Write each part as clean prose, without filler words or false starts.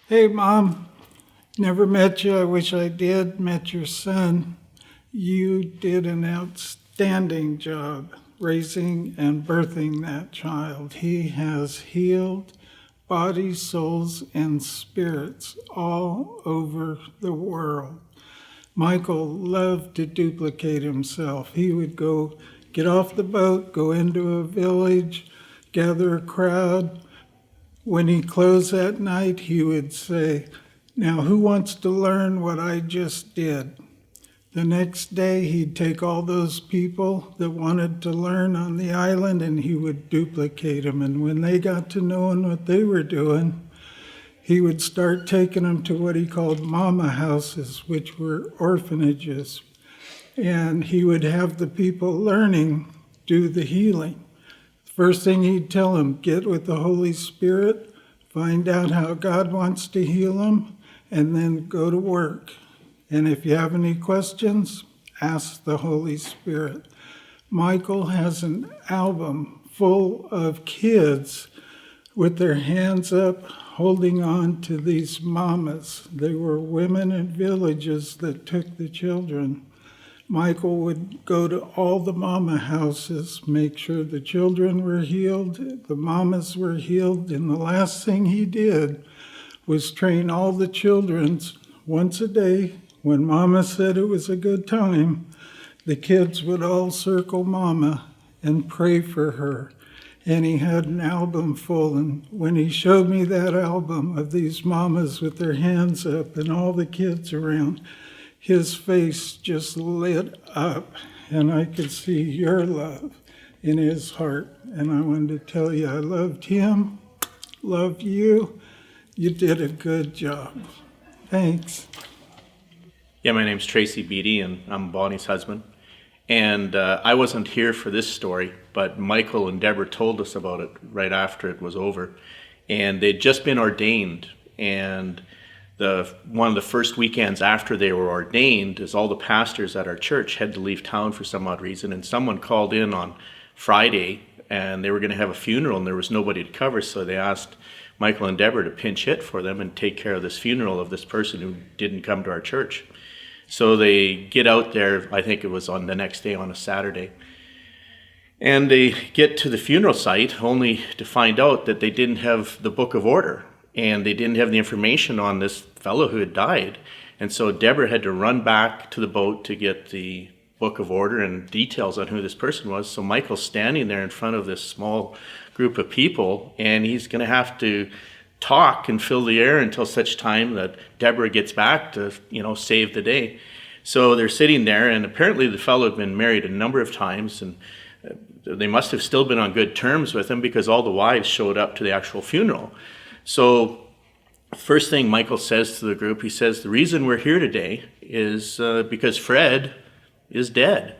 Hey, Mom. Never met you. I wish I did. Met your son. You did an outstanding job raising and birthing that child. He has healed bodies, souls, and spirits all over the world. Michael loved to duplicate himself. He would go get off the boat, go into a village, gather a crowd. When he closed that night, he would say, "Now, who wants to learn what I just did?" The next day, he'd take all those people that wanted to learn on the island and he would duplicate them. And when they got to knowing what they were doing, he would start taking them to what he called mama houses, which were orphanages. And he would have the people learning do the healing. First thing he'd tell them, get with the Holy Spirit, find out how God wants to heal them, and then go to work. And if you have any questions, ask the Holy Spirit. Michael has an album full of kids with their hands up, holding on to these mamas. They were women in villages that took the children. Michael would go to all the mama houses, make sure the children were healed, the mamas were healed, and the last thing he did was train all the children once a day. When mama said it was a good time, the kids would all circle mama and pray for her. And he had an album full, and when he showed me that album of these mamas with their hands up and all the kids around, his face just lit up, and I could see your love in his heart. And I wanted to tell you I loved him, love you. You did a good job. Thanks. Yeah, my name's Tracy Beatty, and I'm Bonnie's husband. And I wasn't here for this story, but Michael and Deborah told us about it right after it was over. And they'd just been ordained, and one of the first weekends after they were ordained is all the pastors at our church had to leave town for some odd reason, and someone called in on Friday, and they were going to have a funeral, and there was nobody to cover, so they asked Michael and Deborah to pinch hit for them and take care of this funeral of this person who didn't come to our church. So they get out there, I think it was on the next day on a Saturday, and they get to the funeral site only to find out that they didn't have the book of order, and they didn't have the information on this fellow who had died. And so Deborah had to run back to the boat to get the book of order and details on who this person was. So Michael's standing there in front of this small group of people, and he's going to have to talk and fill the air until such time that Deborah gets back to, save the day. So they're sitting there, and apparently the fellow had been married a number of times, and they must have still been on good terms with him because all the wives showed up to the actual funeral. So first thing Michael says to the group, he says, the reason we're here today is because Fred is dead.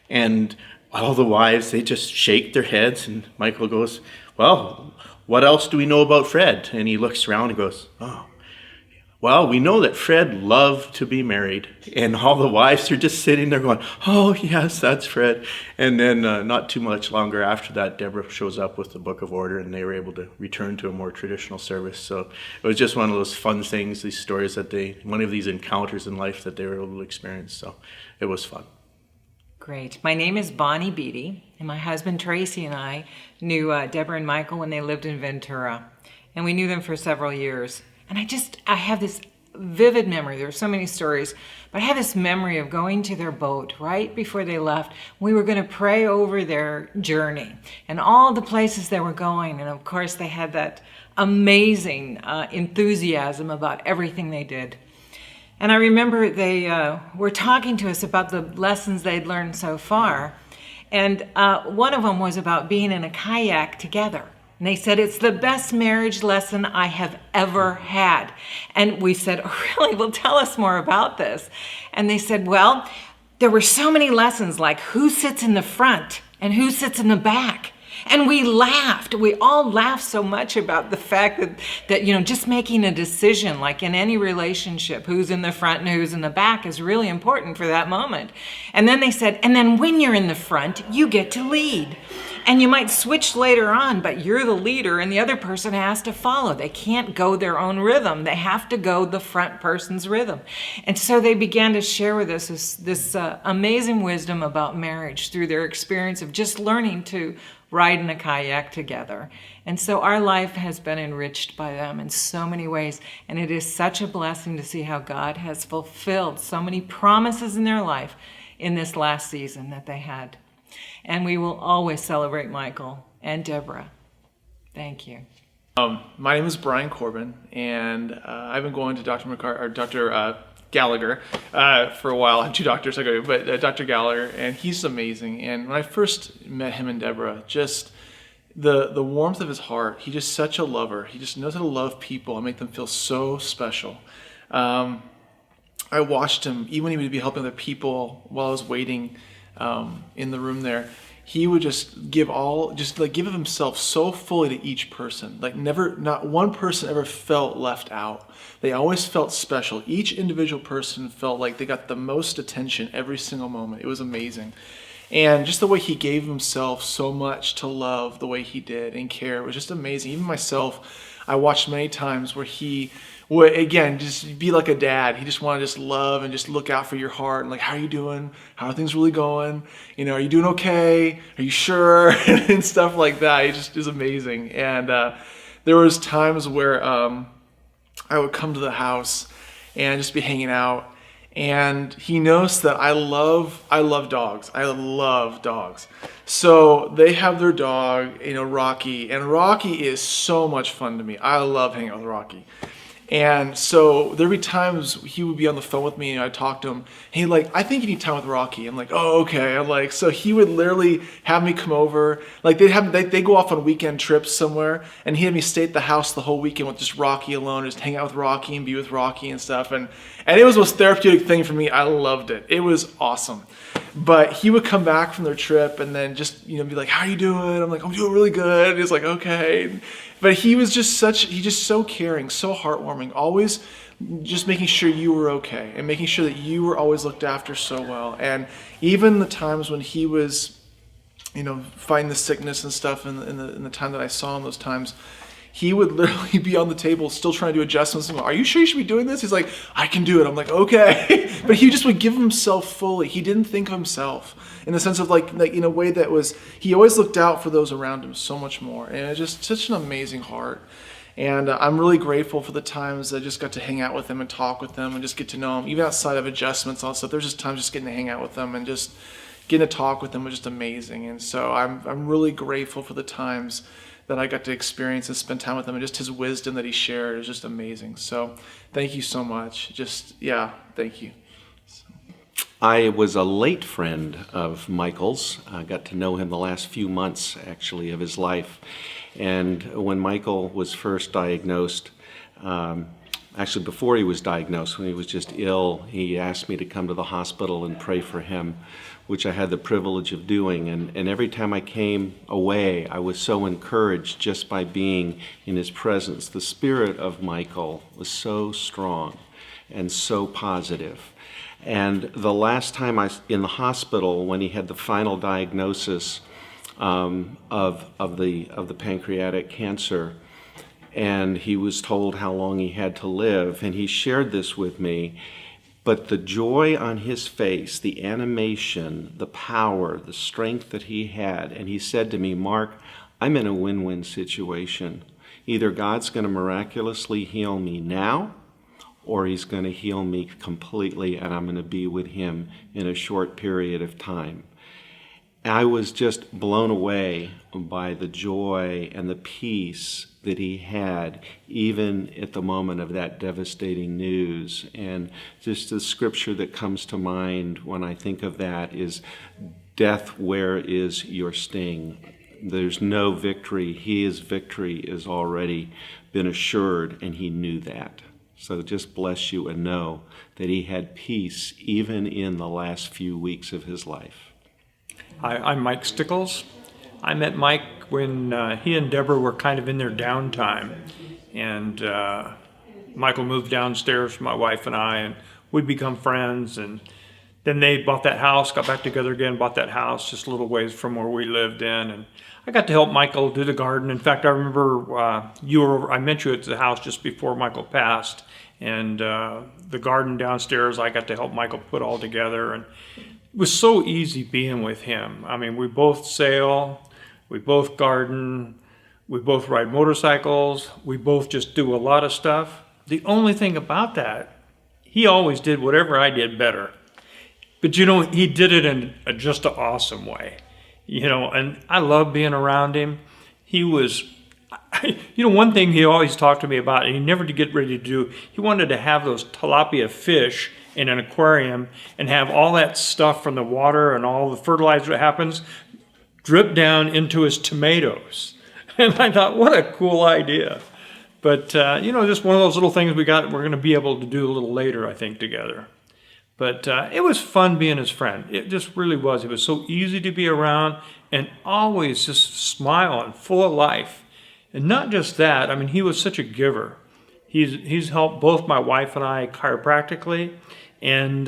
And all the wives, they just shake their heads, and Michael goes, well, what else do we know about Fred? And he looks around and goes, oh, well, we know that Fred loved to be married. And all the wives are just sitting there going, oh, yes, that's Fred. And then not too much longer after that, Deborah shows up with the book of order, and they were able to return to a more traditional service. So it was just one of those fun things, these stories one of these encounters in life that they were able to experience. So it was fun. Great. My name is Bonnie Beatty, and my husband Tracy and I knew Deborah and Michael when they lived in Ventura, and we knew them for several years. And I have this vivid memory. There are so many stories, but I have this memory of going to their boat right before they left. We were going to pray over their journey and all the places they were going, and of course they had that amazing enthusiasm about everything they did. And I remember they were talking to us about the lessons they'd learned so far. And one of them was about being in a kayak together. And they said, it's the best marriage lesson I have ever had. And we said, oh, really? Well, tell us more about this. And they said, well, there were so many lessons, like who sits in the front and who sits in the back. And we laughed. We all laughed so much about the fact that just making a decision, like in any relationship, who's in the front and who's in the back is really important for that moment. And then they said, and then when you're in the front, you get to lead. And you might switch later on, but you're the leader and the other person has to follow. They can't go their own rhythm. They have to go the front person's rhythm. And so they began to share with us this amazing wisdom about marriage through their experience of just learning to ride in a kayak together. And so our life has been enriched by them in so many ways. And it is such a blessing to see how God has fulfilled so many promises in their life in this last season that they had. And we will always celebrate Michael and Deborah. Thank you. My name is Brian Corbin, and I've been going to Dr. Gallagher for a while. I have two doctors I go to, but Dr. Gallagher, and he's amazing. And when I first met him and Deborah, just the warmth of his heart. He's just such a lover. He just knows how to love people and make them feel so special. I watched him, even when he would be helping other people while I was waiting in the room there. He would just give of himself so fully to each person. Like not one person ever felt left out. They always felt special. Each individual person felt like they got the most attention every single moment. It was amazing. And just the way he gave himself so much to love the way he did and care was just amazing. Even myself, I watched many times where he would, again, just be like a dad. He just wanted to just love and just look out for your heart and like, how are you doing? How are things really going? Are you doing okay? Are you sure? And stuff like that. He just is amazing. And there was times where I would come to the house and just be hanging out. And he knows that I love dogs. I love dogs. So they have their dog, Rocky. And Rocky is so much fun to me. I love hanging out with Rocky. And so there'd be times he would be on the phone with me and I'd talk to him. And he'd like, I think you need time with Rocky. I'm like, oh, okay. I'm like, so he would literally have me come over. Like they go off on weekend trips somewhere and he'd have me stay at the house the whole weekend with just Rocky alone, just hang out with Rocky and be with Rocky and stuff. And it was the most therapeutic thing for me. I loved it. It was awesome. But he would come back from their trip and then just, be like, how are you doing? I'm like, I'm doing really good. And he's like, okay. But he was just so caring, so heartwarming, always just making sure you were okay and making sure that you were always looked after so well. And even the times when he was, fighting the sickness and stuff in the time that I saw him those times, he would literally be on the table still trying to do adjustments. And go, are you sure you should be doing this? He's like, I can do it. I'm like, okay. But he just would give himself fully. He didn't think of himself in the sense of like in a way that was, he always looked out for those around him so much more. And it's just such an amazing heart. And I'm really grateful for the times I just got to hang out with him and talk with him and just get to know him. Even outside of adjustments and all that stuff, there's just times just getting to hang out with him and just getting to talk with him was just amazing. And so I'm really grateful for the times that I got to experience and spend time with him, and just his wisdom that he shared is just amazing. So thank you so much. Thank you. I was a late friend of Michael's. I got to know him the last few months, actually, of his life. And when Michael was first diagnosed, actually before he was diagnosed, when he was just ill, he asked me to come to the hospital and pray for him, which I had the privilege of doing. And every time I came away, I was so encouraged just by being in his presence. The spirit of Michael was so strong and so positive. And the last time in the hospital, when he had the final diagnosis of the pancreatic cancer, and he was told how long he had to live, and he shared this with me. But the joy on his face, the animation, the power, the strength that he had, and he said to me, Mark, I'm in a win-win situation. Either God's going to miraculously heal me now, or he's going to heal me completely, and I'm going to be with him in a short period of time. I was just blown away by the joy and the peace that he had, even at the moment of that devastating news. And just the scripture that comes to mind when I think of that is, death, where is your sting? There's no victory. His victory has already been assured, and he knew that. So just bless you and know that he had peace even in the last few weeks of his life. Hi, I'm Mike Stickles. I met Mike when he and Deborah were kind of in their downtime, and Michael moved downstairs for my wife and I, and we'd become friends. And then they bought that house, got back together again, bought that house just a little ways from where we lived in. And I got to help Michael do the garden. In fact, I remember I met you at the house just before Michael passed. And the garden downstairs, I got to help Michael put all together. And it was so easy being with him. I mean, we both sail, we both garden, we both ride motorcycles, we both just do a lot of stuff. The only thing about that, he always did whatever I did better. But he did it in just an awesome way. And I love being around him. He was, one thing he always talked to me about, and he never did get ready to do, he wanted to have those tilapia fish in an aquarium and have all that stuff from the water and all the fertilizer that happens drip down into his tomatoes. And I thought, what a cool idea. But, just one of those little things we're going to be able to do a little later, I think, together. But it was fun being his friend. It just really was. It was so easy to be around and always just smile and full of life. And not just that, I mean, he was such a giver. He's helped both my wife and I chiropractically. And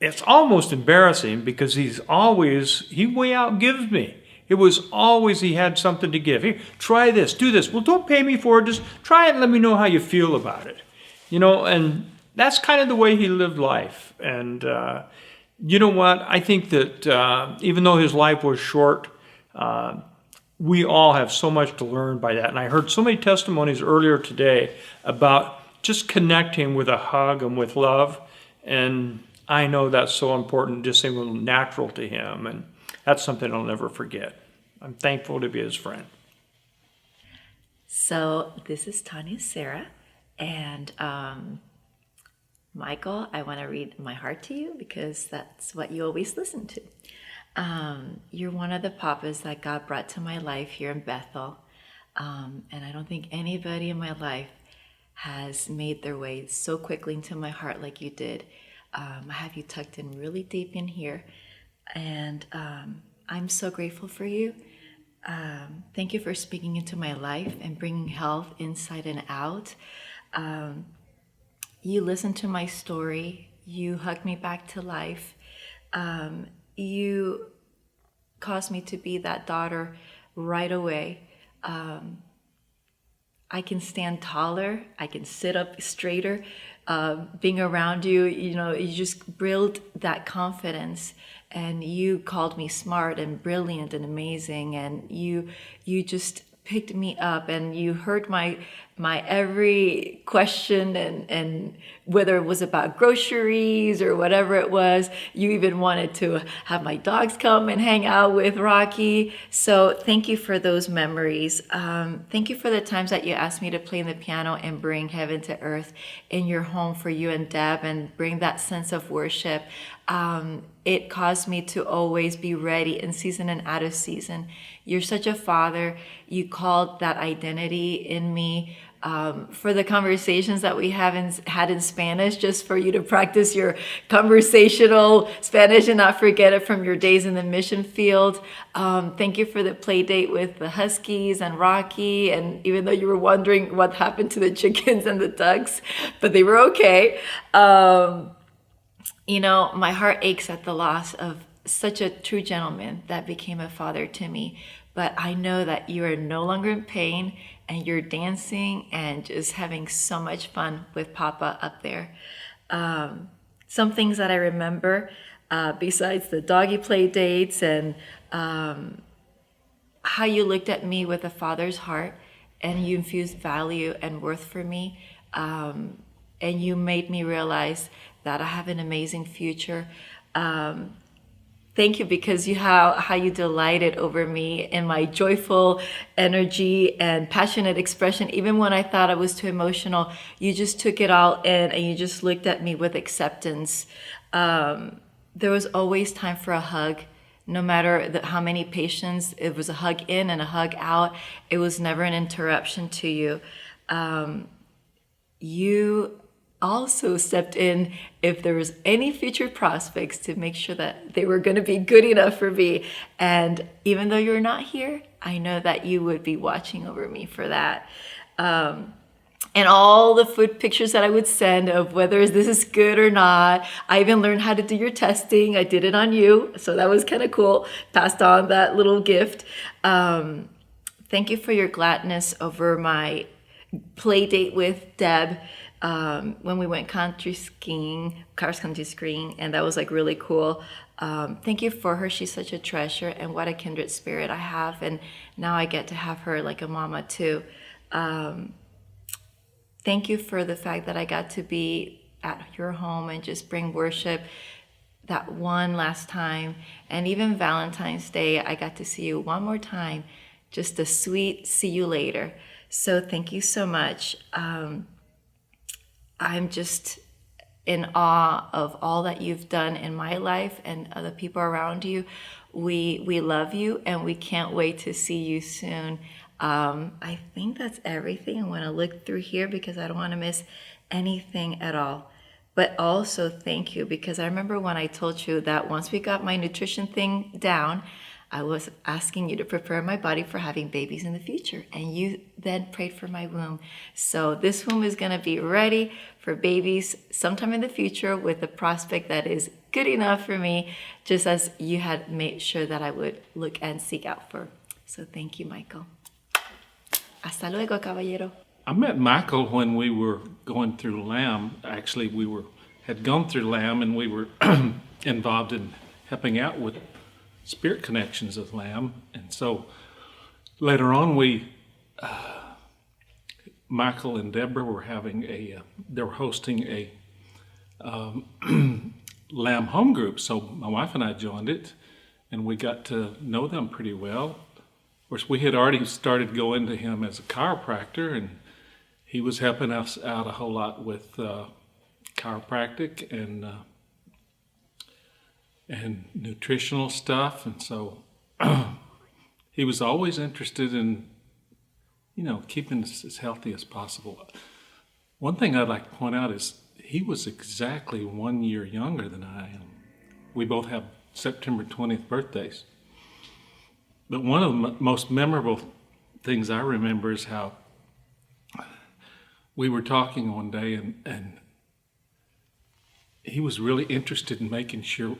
it's almost embarrassing because he way outgives me. It was always he had something to give. Here, try this, do this. Well, don't pay me for it. Just try it and let me know how you feel about it. And that's kind of the way he lived life. And you know what? I think that even though his life was short, we all have so much to learn by that. And I heard so many testimonies earlier today about just connecting with a hug and with love. And I know that's so important, just something natural to him. And that's something I'll never forget. I'm thankful to be his friend. So this is Tanya Sarah. And Michael, I want to read my heart to you because that's what you always listen to. You're one of the papas that God brought to my life here in Bethel. And I don't think anybody in my life has made their way so quickly into my heart like you did. I have you tucked in really deep in here. And I'm so grateful for you. Thank you for speaking into my life and bringing health inside and out. You listened to my story. You hugged me back to life. You caused me to be that daughter right away. I can stand taller. I can sit up straighter. Being around you, you just built that confidence. And you called me smart and brilliant and amazing. And you just picked me up and you heard my every question and whether it was about groceries or whatever it was. You even wanted to have my dogs come and hang out with Rocky. So thank you for those memories. Thank you for the times that you asked me to play the piano and bring heaven to earth in your home for you and Deb and bring that sense of worship. It caused me to always be ready in season and out of season. You're such a father. You called that identity in me for the conversations that we had in Spanish, just for you to practice your conversational Spanish and not forget it from your days in the mission field. Thank you for the play date with the Huskies and Rocky. And even though you were wondering what happened to the chickens and the ducks, but they were okay. My heart aches at the loss of such a true gentleman that became a father to me. But I know that you are no longer in pain and you're dancing and just having so much fun with Papa up there. Some things that I remember, besides the doggy play dates and how you looked at me with a father's heart and you infused value and worth for me. And you made me realize that I have an amazing future. Thank you because how you delighted over me in my joyful energy and passionate expression. Even when I thought I was too emotional, you just took it all in and you just looked at me with acceptance. There was always time for a hug. No matter how many patients, it was a hug in and a hug out. It was never an interruption to you. You also stepped in if there was any future prospects to make sure that they were going to be good enough for me. And even though you're not here, I know that you would be watching over me for that. and all the food pictures that I would send of whether this is good or not. I even learned how to do your testing. I did it on you, so that was kind of cool. Passed on that little gift. Thank you for your gladness over my play date with Deb when we went cross country skiing, and that was like really cool. Thank you for her. She's such a treasure, and what a kindred spirit I have, and now I get to have her like a mama too. Thank you for the fact that I got to be at your home and just bring worship that one last time. And even Valentine's Day, I got to see you one more time. Just a sweet see you later. So thank you so much. I'm just in awe of all that you've done in my life and other people around you. We love you, and we can't wait to see you soon. I think that's everything. I want to look through here because I don't want to miss anything at all. But also thank you, because I remember when I told you that once we got my nutrition thing down, I was asking you to prepare my body for having babies in the future. And you then prayed for my womb. So this womb is going to be ready for babies sometime in the future with a prospect that is good enough for me, just as you had made sure that I would look and seek out for. So thank you, Michael. Hasta luego, caballero. I met Michael when we were going through LAM. Actually, had gone through LAM, and we were involved in helping out with Spirit Connections of LAM. And so later on, Michael and Deborah were they were hosting a LAM home group. So my wife and I joined it, and we got to know them pretty well. Of course, we had already started going to him as a chiropractor, and he was helping us out a whole lot with chiropractic and nutritional stuff. And so he was always interested in, keeping us as healthy as possible. One thing I'd like to point out is he was exactly 1 year younger than I am. We both have September 20th birthdays. But one of the most memorable things I remember is how we were talking one day, and he was really interested in making sure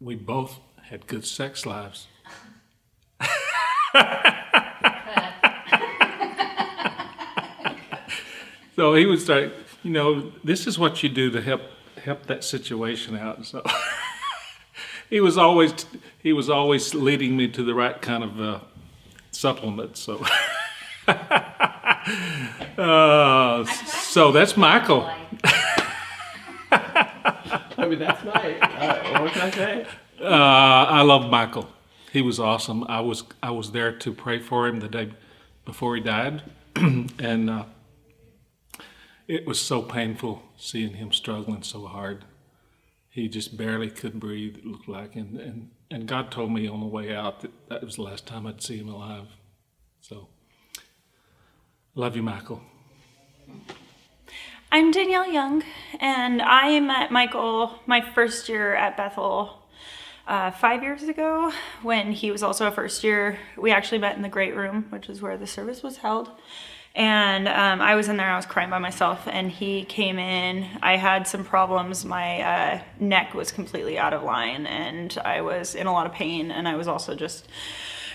we both had good sex lives. So he would start, this is what you do to help that situation out. So he was always leading me to the right kind of supplement. So so that's Michael. I mean, that's nice. What can I say? I love Michael. He was awesome. I was there to pray for him the day before he died, and it was so painful seeing him struggling so hard. He just barely could breathe, it looked like, and God told me on the way out that was the last time I'd see him alive. So, love you, Michael. I'm Danielle Young, and I met Michael my first year at Bethel 5 years ago when he was also a first year. We actually met in the great room, which is where the service was held. And I was in there, I was crying by myself, and he came in. I had some problems. My neck was completely out of line, and I was in a lot of pain, and I was also just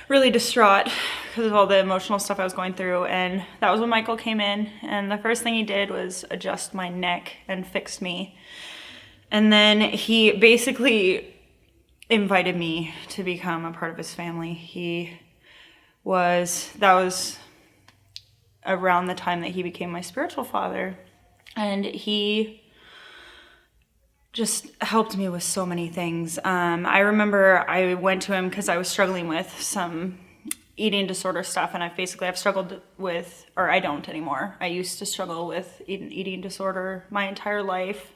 really distraught because of all the emotional stuff I was going through. And that was when Michael came in, and the first thing he did was adjust my neck and fix me. And then he basically invited me to become a part of his family. That was around the time that he became my spiritual father, and he just helped me with so many things. I remember I went to him because I was struggling with some eating disorder stuff, and I've struggled with, or I don't anymore. I used to struggle with eating disorder my entire life.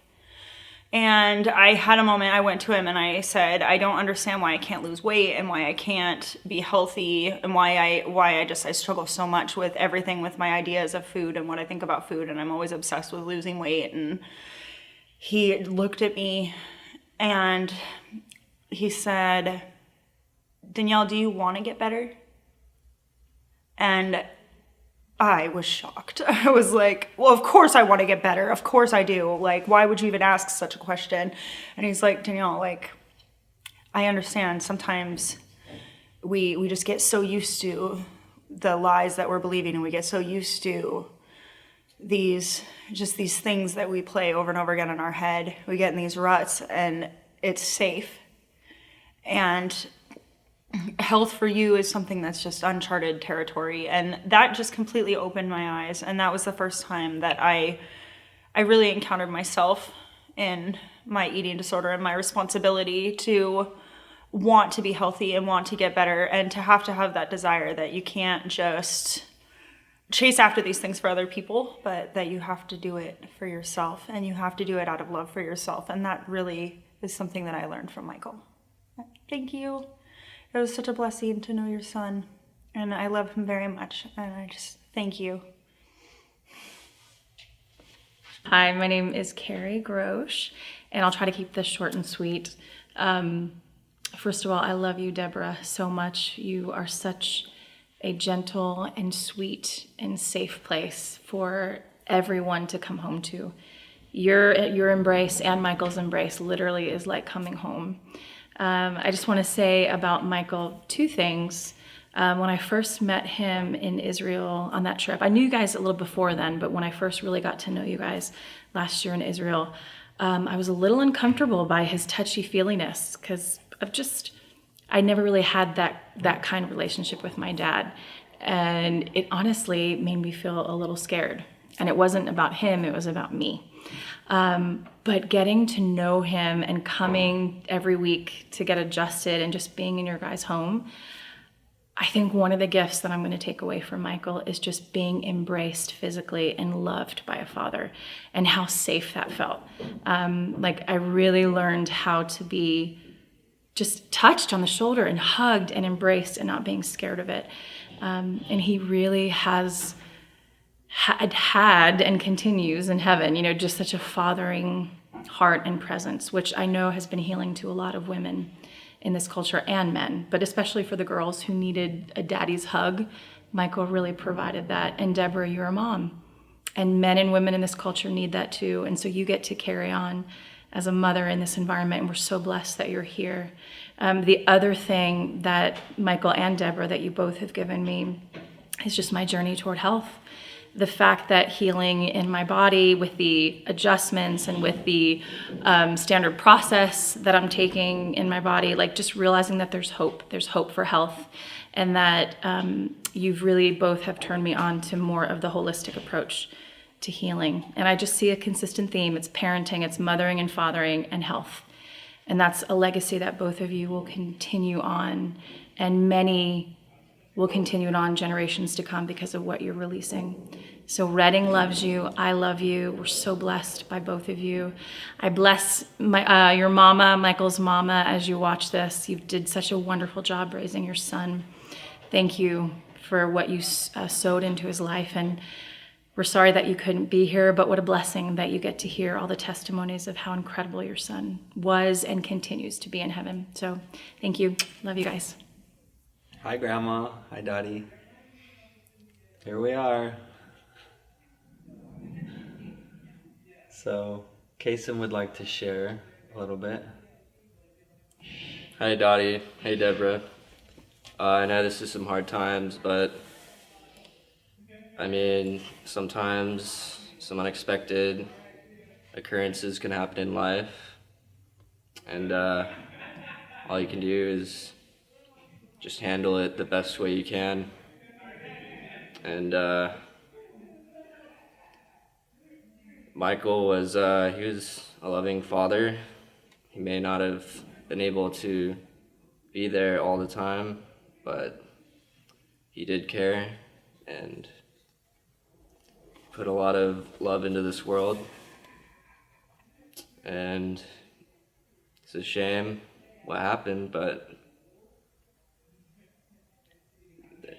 And I had a moment, I went to him and I said, I don't understand why I can't lose weight and why I can't be healthy and why I struggle so much with everything, with my ideas of food and what I think about food, and I'm always obsessed with losing weight. And he looked at me and he said, Danielle, do you want to get better? And I was shocked. I was like, well, of course I want to get better. Of course I do. Like, why would you even ask such a question? And he's like, Danielle, like, I understand sometimes we just get so used to the lies that we're believing, and we get so used to these things that we play over and over again in our head. We get in these ruts, and it's safe. And health for you is something that's just uncharted territory, and that just completely opened my eyes. And that was the first time that I really encountered myself in my eating disorder and my responsibility to want to be healthy and want to get better, and to have that desire that you can't just chase after these things for other people, but that you have to do it for yourself, and you have to do it out of love for yourself. And that really is something that I learned from Michael. Thank you. It was such a blessing to know your son, and I love him very much, and I just thank you. Hi, my name is Carrie Grosh, and I'll try to keep this short and sweet. First of all, I love you, Deborah, so much. You are such a gentle and sweet and safe place for everyone to come home to. Your embrace and Michael's embrace literally is like coming home. I just want to say about Michael 2 things. When I first met him in Israel on that trip, I knew you guys a little before then, but when I first really got to know you guys last year in Israel, I was a little uncomfortable by his touchy-feeliness, because I never really had that kind of relationship with my dad. And it honestly made me feel a little scared. And it wasn't about him, it was about me. But getting to know him and coming every week to get adjusted and just being in your guys' home, I think one of the gifts that I'm going to take away from Michael is just being embraced physically and loved by a father, and how safe that felt. I really learned how to be just touched on the shoulder and hugged and embraced and not being scared of it. And he really had and continues in heaven, just such a fathering heart and presence, which I know has been healing to a lot of women in this culture, and men, but especially for the girls who needed a daddy's hug. Michael really provided that. And Deborah, you're a mom, and men and women in this culture need that too. And so you get to carry on as a mother in this environment, and we're so blessed that you're here. The other thing that Michael and Deborah, that you both have given me, is just my journey toward health. The fact that healing in my body with the adjustments and with the standard process that I'm taking in my body, just realizing that there's hope for health, and that you've really both have turned me on to more of the holistic approach to healing. And I just see a consistent theme. It's parenting, it's mothering and fathering, and health. And that's a legacy that both of you will continue on, and many will continue it on generations to come because of what you're releasing. So Redding loves you. I love you. We're so blessed by both of you. I bless your mama, Michael's mama, as you watch this. You did such a wonderful job raising your son. Thank you for what you sowed into his life. And we're sorry that you couldn't be here, but what a blessing that you get to hear all the testimonies of how incredible your son was and continues to be in heaven. So thank you. Love you guys. Hi, Grandma. Hi, Daddy. Here we are. So, Kason would like to share a little bit. Hi, Dottie. Hey, Deborah. I know this is some hard times, but sometimes some unexpected occurrences can happen in life, and all you can do is just handle it the best way you can. And Michael was a loving father. He may not have been able to be there all the time, but he did care and put a lot of love into this world. And it's a shame what happened, but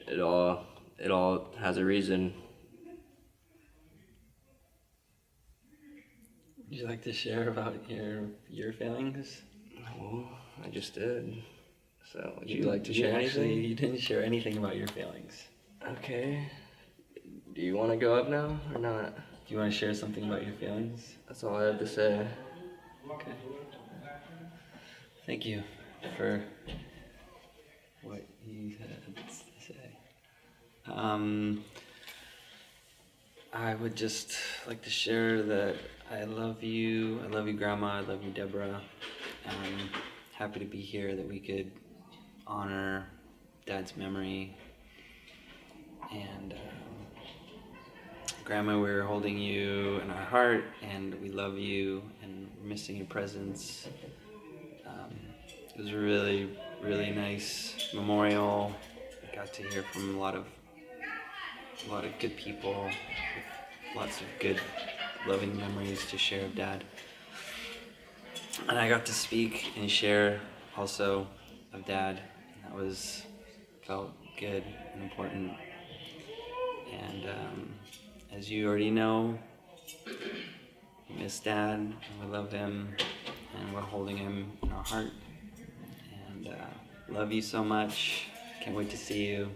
it all has a reason. Would you like to share about your feelings? Well, I just did. So, would you like to share anything? You didn't share anything about your feelings. Okay. Do you want to go up now or not? Do you want to share something about your feelings? That's all I have to say. Okay. Thank you for what you had to say. I would just like to share that I love you. I love you, Grandma. I love you, Deborah. I'm happy to be here, that we could honor Dad's memory. And Grandma, we're holding you in our heart, and we love you, and we're missing your presence. It was a really, really nice memorial. I got to hear from a lot of good people, with lots of good, loving memories to share of Dad. And I got to speak and share also of Dad. That felt good and important. And as you already know, we miss Dad, and we love him, and we're holding him in our heart. And love you so much. Can't wait to see you.